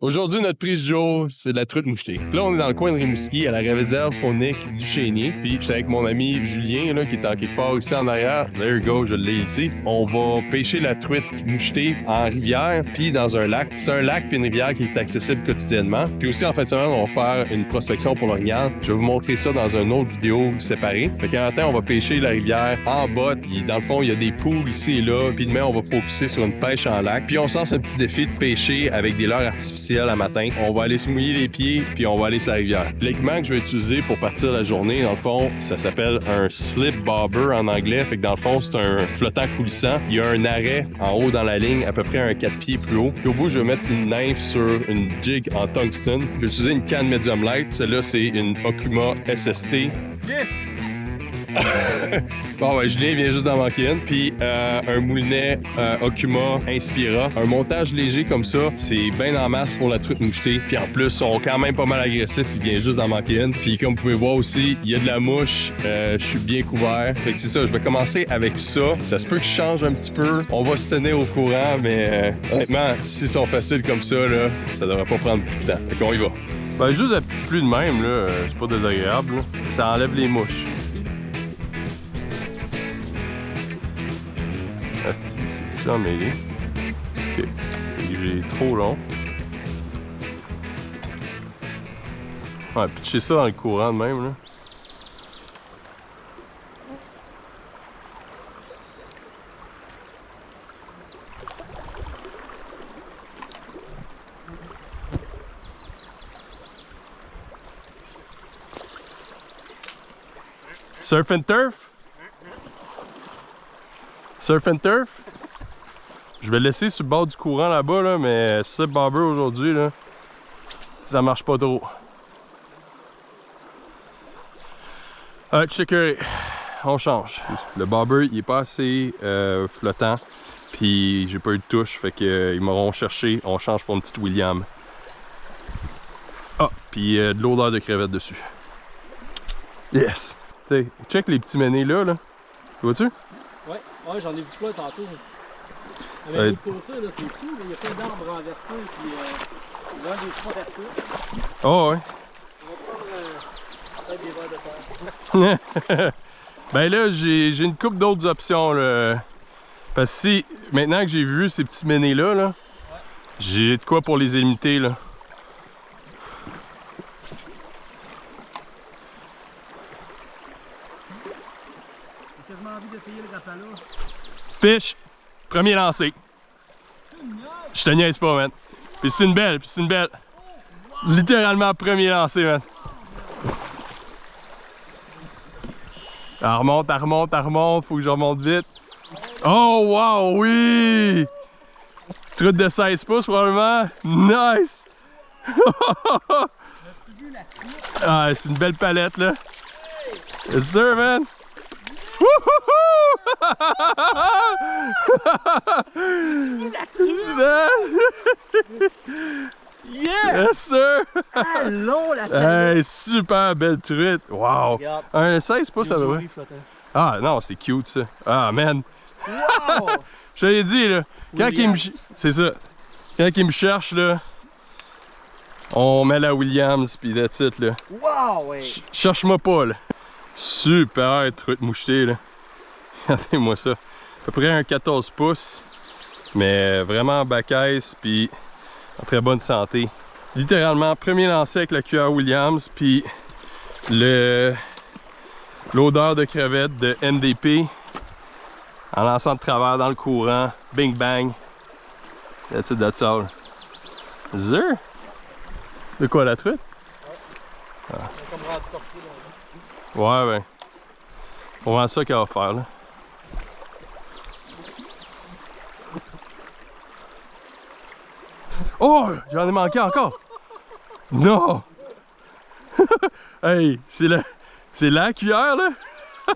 Aujourd'hui, notre prise du jour, c'est de la truite mouchetée. Là, on est dans le coin de Rimouski, à la réserve faunique du Chénier. Puis, j'étais avec mon ami Julien, là, qui est en quelque part ici en arrière. There you go, je l'ai ici. On va pêcher la truite mouchetée en rivière, puis dans un lac. C'est un lac puis une rivière qui est accessible quotidiennement. Puis aussi, en fin de semaine, on va faire une prospection pour l'orignal. Je vais vous montrer ça dans une autre vidéo séparée. Fait qu'en matin, on va pêcher la rivière en botte. Puis, dans le fond, il y a des poules ici et là. Puis demain, on va focuser sur une pêche en lac. Puis, on sort ce petit défi de pêcher avec des leurres artificielles à matin. On va aller se mouiller les pieds, puis on va aller sur la rivière. L'équipement que je vais utiliser pour partir la journée, dans le fond, ça s'appelle un slip bobber en anglais. Fait que dans le fond, c'est un flottant coulissant. Il y a un arrêt en haut dans la ligne, à peu près un 4 pieds plus haut. Puis au bout, je vais mettre une nymphe sur une jig en tungsten. Je vais utiliser une canne medium light. Celle-là, c'est une Okuma SST. Yes! Bon, ouais, Julien vient juste d'en manquer une. Puis un moulinet Okuma Inspira. Un montage léger comme ça, c'est bien en masse pour la truite mouchetée. Puis en plus, ils sont quand même pas mal agressifs. Il vient juste d'en manquer une. Puis comme vous pouvez voir aussi, il y a de la mouche. Je suis bien couvert. Fait que c'est ça, je vais commencer avec ça. Ça se peut que je change un petit peu. On va se tenir au courant, mais honnêtement, s'ils sont faciles comme ça, là, ça devrait pas prendre beaucoup de temps. Fait qu'on y va. Ben, juste la petite pluie de même, là, c'est pas désagréable. Là. Ça enlève les mouches. Ah, c'est-tu emmêlé? Ok. J'ai trop long. Ouais, pitcher ça dans le courant de même, là. Surf and turf? Surf and turf? Je vais laisser sur le bord du courant là-bas, là, mais ce bobber aujourd'hui, là, ça marche pas trop. Checker, on change. Le bobber, il est pas assez flottant, puis j'ai pas eu de touche, fait qu'ils m'auront cherché. On change pour une petite William. Ah, puis de l'odeur de crevette dessus. Yes! T'sais, check les petits menés là, là. Vois-tu? Ouais, j'en ai vu plein tantôt. Avec l'autre côté, là, c'est fou, il y a plein d'arbres renversés, puis il y a des trois vertus. Oh, ouais. On va prendre peut-être des vers de terre. Ben là, j'ai une couple d'autres options, là. Parce que si, maintenant que j'ai vu ces petits menés là, là, j'ai de quoi pour les limiter, là. J'ai quasiment envie d'essayer le rapala. Fiche! Premier lancé. Je te niaise pas, man. Puis c'est une belle, Littéralement premier lancé, man. Elle remonte, faut que je remonte vite. Oh, wow, oui! Truite de 16 pouces, probablement. Nice! As-tu vu la truite? Ah, c'est une belle palette, là. Yes, sir, man! Tu veux la truite? Yeah! Yes, sir! Allons la truite! Hey, super belle truite! Wow! Regarde. Un 16 pouces, ça va. Ah, non, c'est cute, ça. Ah, man! Wow! Je l'ai dit, là. Quand il me... C'est ça. Quand il me cherche, là, on met la Williams, pis that's it, là. Wow! Ouais. Cherche-moi pas, là. Super truite mouchetée, là. Regardez-moi ça. À peu près un 14 pouces. Mais vraiment bacaisse, puis en très bonne santé. Littéralement, premier lancé avec la cuillère Williams, puis l'odeur de crevette de MDP en lançant de travers dans le courant. Bing bang. That's it, that's all. Zure? De quoi, la truite? Ouais. Ah. Comme rendu torché, là. Ouais, ben. Faut voir ça qu'elle va faire, là. Oh! J'en ai manqué encore! Non! Hey, c'est la cuillère, là! T'es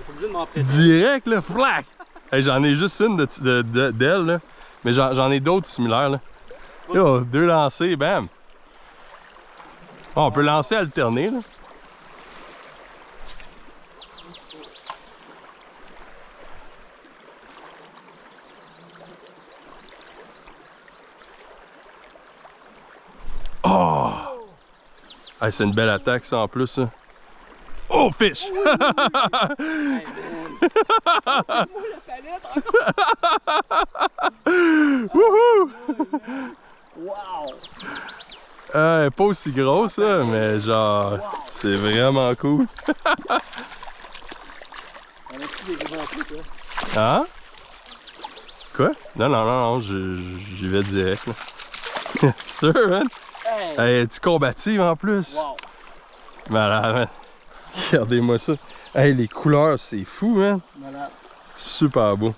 obligé de m'en prêter. Direct, là! Flac! Hey, j'en ai juste une d'elle, là. Mais j'en ai d'autres similaires, là. Yo, deux lancés, bam! Oh, on peut lancer alterner, là. Oh! Hey, c'est une belle attaque, ça, en plus. Ça. Oh, fish! Wouhou! Wow! Pas aussi grosse, là, mais genre, c'est vraiment cool. On a-tu des gros trucs, toi? Hein? Quoi? Non, j'y vais direct, là. C'est sûr, man? Hey! Hey, es-tu combative en plus? Wow! Malade, man. Regardez-moi ça. Hey, les couleurs, c'est fou, man. Malade. Super beau.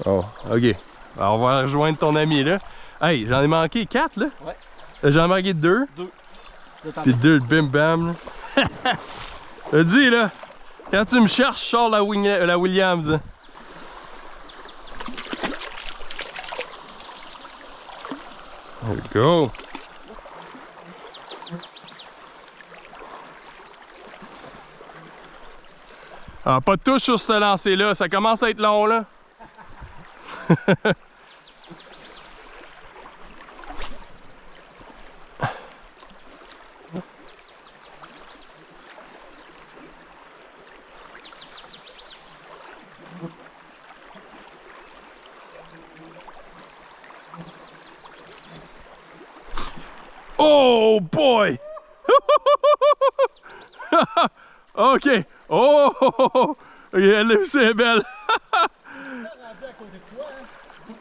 Oh, ok. Alors, on va rejoindre ton ami, là. Hey, j'en ai manqué 4, là. Ouais. J'en ai manqué 2. 2. Puis 2, bim bam, là. Je te dis, là, quand tu me cherches, je sors la Williams. Hein. There we go. Ah, pas de touche sur ce lancer-là, ça commence à être long, là. Oh boy! Ok. Oh! Ok, elle est c'est belle.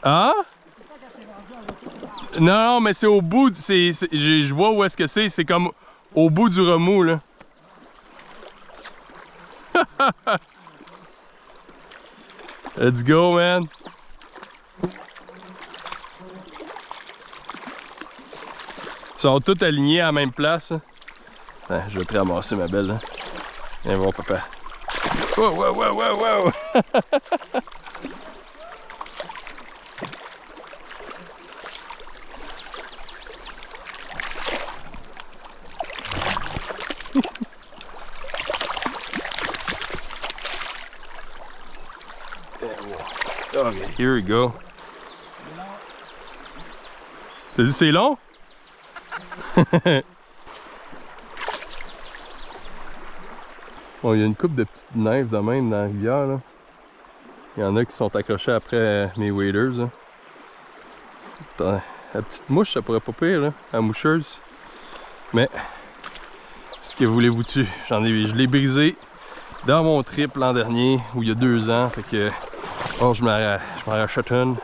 Hein? Non, mais c'est au bout. Je vois où est-ce que c'est. C'est comme au bout du remous, là. Let's go, man. Ils sont tous alignés à la même place. Ah, je vais te ramasser, ma belle. Hein. Viens voir, papa. Wow, wow, wow, wow, wow. Okay, here we go. T'as dit c'est long? Bon, il y a une couple de petites neiges de même dans la rivière. Là. Il y en a qui sont accrochés après mes waders. Là. La petite mouche, ça pourrait pas pire, là, la moucheuse. Mais, ce que voulez-vous-tu? Je l'ai brisé dans mon trip l'an dernier, ou il y a 2 ans. Fait que, oh, je m'en rachète une.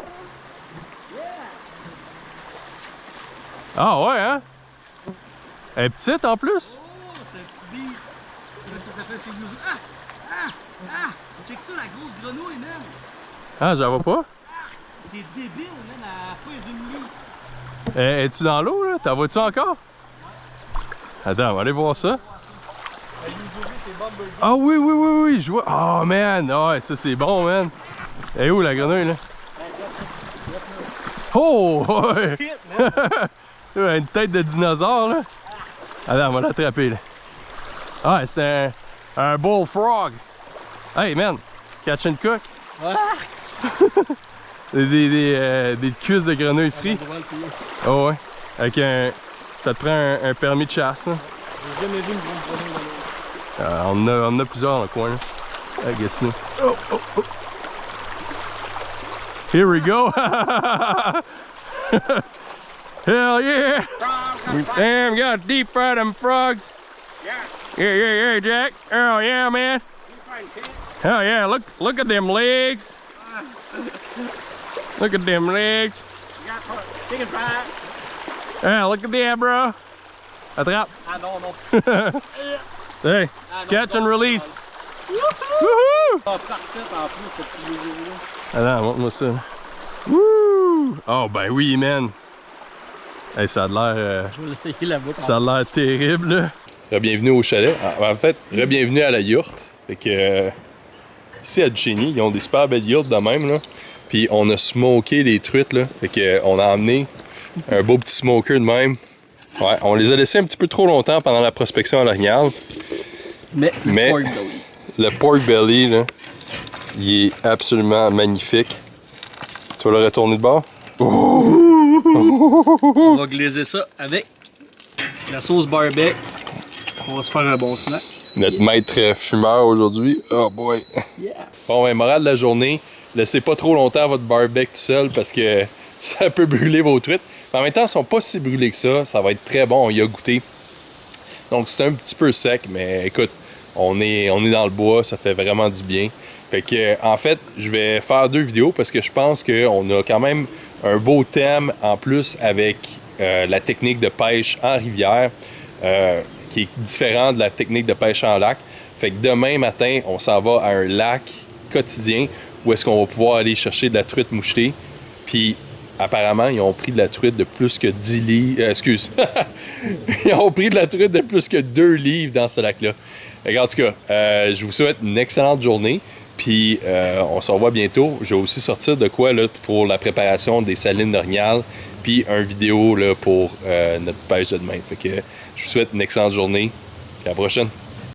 Ah ouais, hein? Elle est petite en plus? Oh, c'est un petit bise. Ça s'appelle c'est Yuzu. Check ça, la grosse grenouille, man. Ah, j'en vois pas? C'est débile, man. Elle a pas une nuit. Es-tu dans l'eau, là? T'en vois-tu encore? Attends, on va aller voir ça. La Yuzu, c'est Bumblebee. Ah oui, je vois. Oh man, ah, ça c'est bon, man. Elle est où la grenouille, là? Oh! Ouais. Une tête de dinosaure, là. Attends, on va l'attraper, là. Ah, c'est un bullfrog. Hey, man, catch and cook. Des cuisses de grenouilles frites. Oh ouais. Avec ça te prend un permis de chasse. Hein. J'ai jamais vu une grosse grenouille dans l'eau. On en a plusieurs dans le coin. Là. Hey, Gatineau. Oh. Here we go. Hell yeah. Damn, got deep fried them frogs. Yeah, Jack. Oh yeah, man. Hell yeah, look at them legs. Look at them legs. Chicken fried. Yeah, look at that, bro. Attrape. Ah non. Hey, catch and release. Woohoo! Ah, parfait en plus, ce petit Yuzu-là. Attends, montre-moi ça. Wouh! Oh ben oui, man. Hey, ça a l'air... Je vais l'essayer là-bas. Ça a l'air terrible, là. Bienvenue au chalet. En fait, bienvenue à la yourte. Fait que... ici, à Duchesny, ils ont des super belles yourtes de même, là. Puis on a smoké les truites, là. Fait que on a emmené un beau petit smoker de même. Ouais, on les a laissés un petit peu trop longtemps pendant la prospection à l'orignal. Mais le pork belly, là, il est absolument magnifique. Tu vas le retourner de bord? Oh! On va glazer ça avec la sauce barbecue. On va se faire un bon snack. Notre maître fumeur aujourd'hui. Oh boy! Yeah. Bon, ben, morale de la journée, laissez pas trop longtemps votre barbecue tout seul parce que ça peut brûler vos truites. Mais en même temps, ils sont pas si brûlés que ça va être très bon, on y a goûté. Donc c'est un petit peu sec, mais écoute, on est dans le bois, ça fait vraiment du bien. Fait que, en fait, je vais faire 2 vidéos parce que je pense qu'on a quand même un beau thème en plus avec la technique de pêche en rivière. Qui est différent de la technique de pêche en lac. Fait que demain matin, on s'en va à un lac quotidien où est-ce qu'on va pouvoir aller chercher de la truite mouchetée. Puis apparemment, ils ont pris de la truite de plus que 10 livres. Ils ont pris de la truite de plus que 2 livres dans ce lac-là. En tout cas, je vous souhaite une excellente journée. Puis on se revoit bientôt. Je vais aussi sortir de quoi là, pour la préparation des salines d'Orignal. Puis un vidéo là, pour notre pêche de demain. Fait que je vous souhaite une excellente journée. Et à la prochaine.